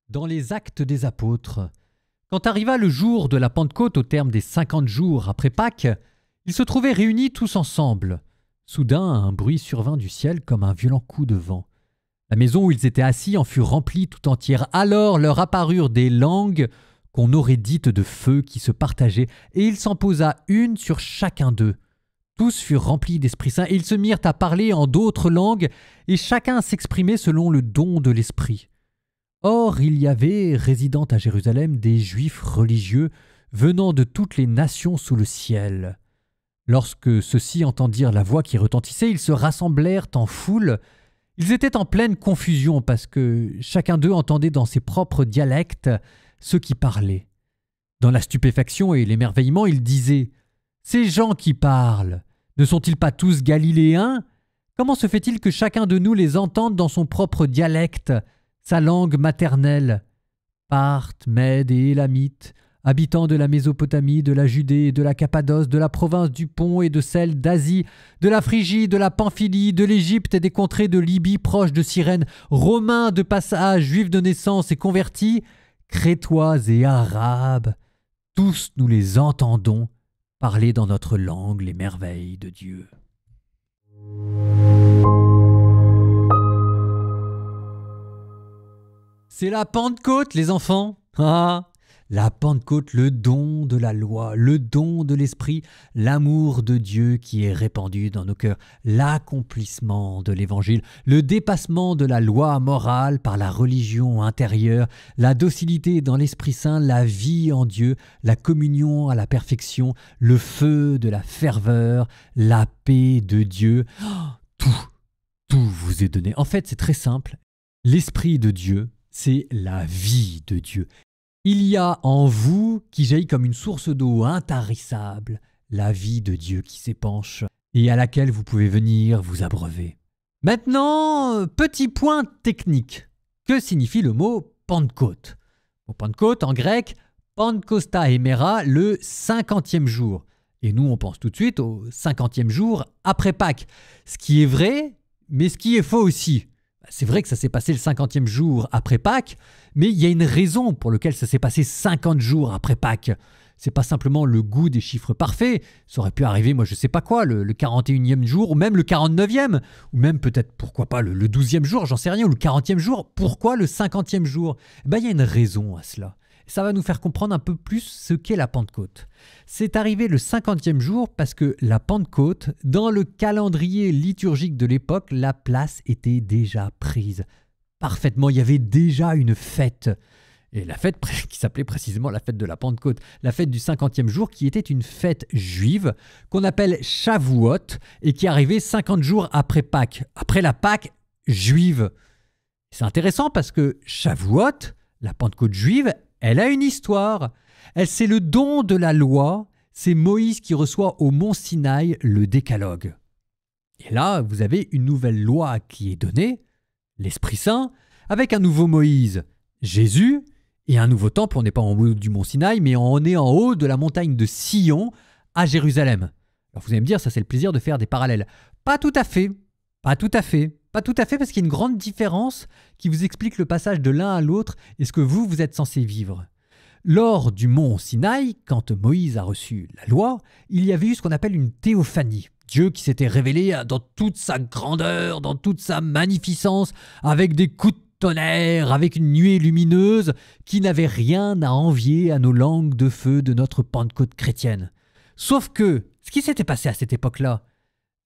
Dans les Actes des Apôtres, quand arriva le jour de la Pentecôte au terme des 50 jours après Pâques, ils se trouvaient réunis tous ensemble. Soudain, un bruit survint du ciel comme un violent coup de vent. La maison où ils étaient assis en fut remplie tout entière. Alors leur apparurent des langues qu'on aurait dites de feu qui se partageaient, et il s'en posa une sur chacun d'eux. Tous furent remplis d'Esprit Saint, et ils se mirent à parler en d'autres langues, et chacun s'exprimait selon le don de l'Esprit. Or, il y avait, résidant à Jérusalem, des Juifs religieux venant de toutes les nations sous le ciel. Lorsque ceux-ci entendirent la voix qui retentissait, ils se rassemblèrent en foule. Ils étaient en pleine confusion parce que chacun d'eux entendait dans ses propres dialectes ceux qui parlaient. Dans la stupéfaction et l'émerveillement, ils disaient « Ces gens qui parlent, ne sont-ils pas tous galiléens? Comment se fait-il que chacun de nous les entende dans son propre dialecte, sa langue maternelle? Parthes, Mèdes et Élamites, habitants de la Mésopotamie, de la Judée et de la Cappadoce, de la province du Pont et de celle d'Asie, de la Phrygie, de la Pamphylie, de l'Égypte et des contrées de Libye proches de Cyrène, Romains de passage, Juifs de naissance et convertis, Crétois et Arabes, tous nous les entendons parler dans notre langue les merveilles de Dieu. » C'est la Pentecôte, les enfants. Ah, la Pentecôte, le don de la loi, le don de l'Esprit, l'amour de Dieu qui est répandu dans nos cœurs, l'accomplissement de l'Évangile, le dépassement de la loi morale par la religion intérieure, la docilité dans l'Esprit Saint, la vie en Dieu, la communion à la perfection, le feu de la ferveur, la paix de Dieu. Oh, tout vous est donné. En fait, c'est très simple. L'Esprit de Dieu, c'est la vie de Dieu. Il y a en vous, qui jaillit comme une source d'eau intarissable, la vie de Dieu qui s'épanche et à laquelle vous pouvez venir vous abreuver. Maintenant, petit point technique. Que signifie le mot Pentecôte? Au Pentecôte, en grec, Pantkostai Héméra, le 50e jour. Et nous, on pense tout de suite au 50e jour après Pâques. Ce qui est vrai, mais ce qui est faux aussi. C'est vrai que ça s'est passé le 50e jour après Pâques, mais il y a une raison pour laquelle ça s'est passé 50 jours après Pâques. C'est pas simplement le goût des chiffres parfaits, ça aurait pu arriver, moi je sais pas quoi, le 41e jour, ou même le 49e, ou même peut-être, pourquoi pas, le 12e jour, j'en sais rien, ou le 40e jour, pourquoi le 50e jour? Il y a une raison à cela. Ça va nous faire comprendre un peu plus ce qu'est la Pentecôte. C'est arrivé le 50e jour parce que la Pentecôte, dans le calendrier liturgique de l'époque, la place était déjà prise. Parfaitement, il y avait déjà une fête. Et la fête qui s'appelait précisément la fête de la Pentecôte, la fête du 50e jour qui était une fête juive qu'on appelle Shavuot et qui arrivait 50 jours après Pâques, après la Pâques juive. C'est intéressant parce que Shavuot, la Pentecôte juive, elle a une histoire. C'est le don de la loi. C'est Moïse qui reçoit au mont Sinaï le décalogue. Et là, vous avez une nouvelle loi qui est donnée, l'Esprit Saint, avec un nouveau Moïse, Jésus, et un nouveau temple. On n'est pas en haut du mont Sinaï, mais on est en haut de la montagne de Sion à Jérusalem. Alors vous allez me dire, ça c'est le plaisir de faire des parallèles. Pas tout à fait, pas tout à fait. Pas tout à fait, parce qu'il y a une grande différence qui vous explique le passage de l'un à l'autre et ce que vous êtes censé vivre. Lors du mont Sinaï, quand Moïse a reçu la loi, il y avait eu ce qu'on appelle une théophanie. Dieu qui s'était révélé dans toute sa grandeur, dans toute sa magnificence, avec des coups de tonnerre, avec une nuée lumineuse qui n'avait rien à envier à nos langues de feu de notre Pentecôte chrétienne. Sauf que, ce qui s'était passé à cette époque-là,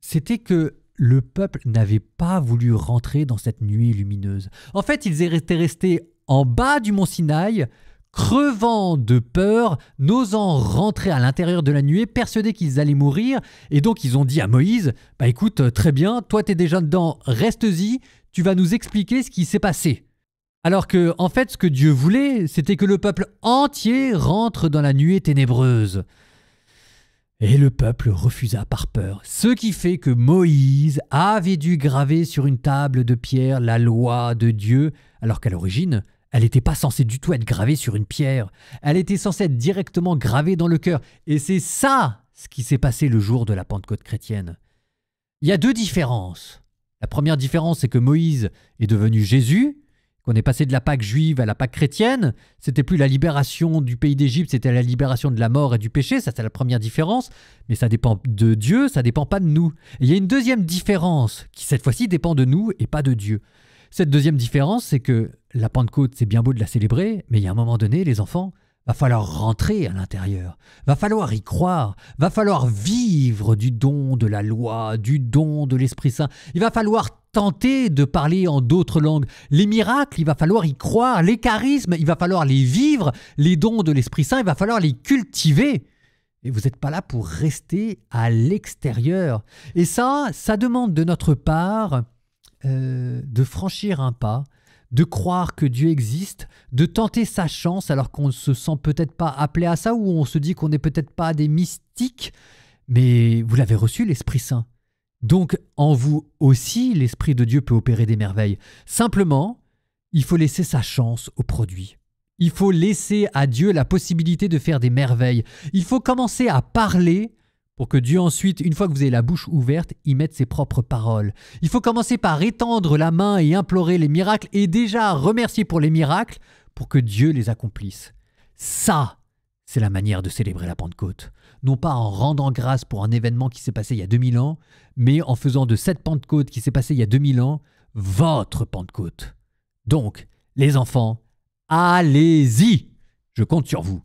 c'était que le peuple n'avait pas voulu rentrer dans cette nuée lumineuse. En fait, ils étaient restés en bas du mont Sinaï, crevant de peur, n'osant rentrer à l'intérieur de la nuée, persuadés qu'ils allaient mourir. Et donc, ils ont dit à Moïse, « écoute, très bien, toi t'es déjà dedans, reste-y, tu vas nous expliquer ce qui s'est passé. » Alors que, en fait, ce que Dieu voulait, c'était que le peuple entier rentre dans la nuée ténébreuse. Et le peuple refusa par peur, ce qui fait que Moïse avait dû graver sur une table de pierre la loi de Dieu, alors qu'à l'origine, elle n'était pas censée du tout être gravée sur une pierre. Elle était censée être directement gravée dans le cœur. Et c'est ça ce qui s'est passé le jour de la Pentecôte chrétienne. Il y a deux différences. La première différence, c'est que Moïse est devenu Jésus, qu'on est passé de la Pâque juive à la Pâque chrétienne. C'était plus la libération du pays d'Égypte, c'était la libération de la mort et du péché. Ça, c'est la première différence. Mais ça dépend de Dieu, ça dépend pas de nous. Et il y a une deuxième différence qui, cette fois-ci, dépend de nous et pas de Dieu. Cette deuxième différence, c'est que la Pentecôte, c'est bien beau de la célébrer, mais il y a un moment donné, les enfants, va falloir rentrer à l'intérieur, va falloir y croire, va falloir vivre du don de la loi, du don de l'Esprit Saint. Il va falloir tenter de parler en d'autres langues. Les miracles, il va falloir y croire. Les charismes, il va falloir les vivre. Les dons de l'Esprit Saint, il va falloir les cultiver. Et vous n'êtes pas là pour rester à l'extérieur. Et ça demande de notre part de franchir un pas, de croire que Dieu existe, de tenter sa chance alors qu'on ne se sent peut-être pas appelé à ça ou on se dit qu'on n'est peut-être pas des mystiques, mais vous l'avez reçu, l'Esprit Saint. Donc, en vous aussi, l'Esprit de Dieu peut opérer des merveilles. Simplement, il faut laisser sa chance au produit. Il faut laisser à Dieu la possibilité de faire des merveilles. Il faut commencer à parler pour que Dieu ensuite, une fois que vous avez la bouche ouverte, y mette ses propres paroles. Il faut commencer par étendre la main et implorer les miracles et déjà remercier pour les miracles pour que Dieu les accomplisse. Ça, c'est la manière de célébrer la Pentecôte. Non pas en rendant grâce pour un événement qui s'est passé il y a 2000 ans, mais en faisant de cette Pentecôte qui s'est passée il y a 2000 ans, votre Pentecôte. Donc, les enfants, allez-y! Je compte sur vous.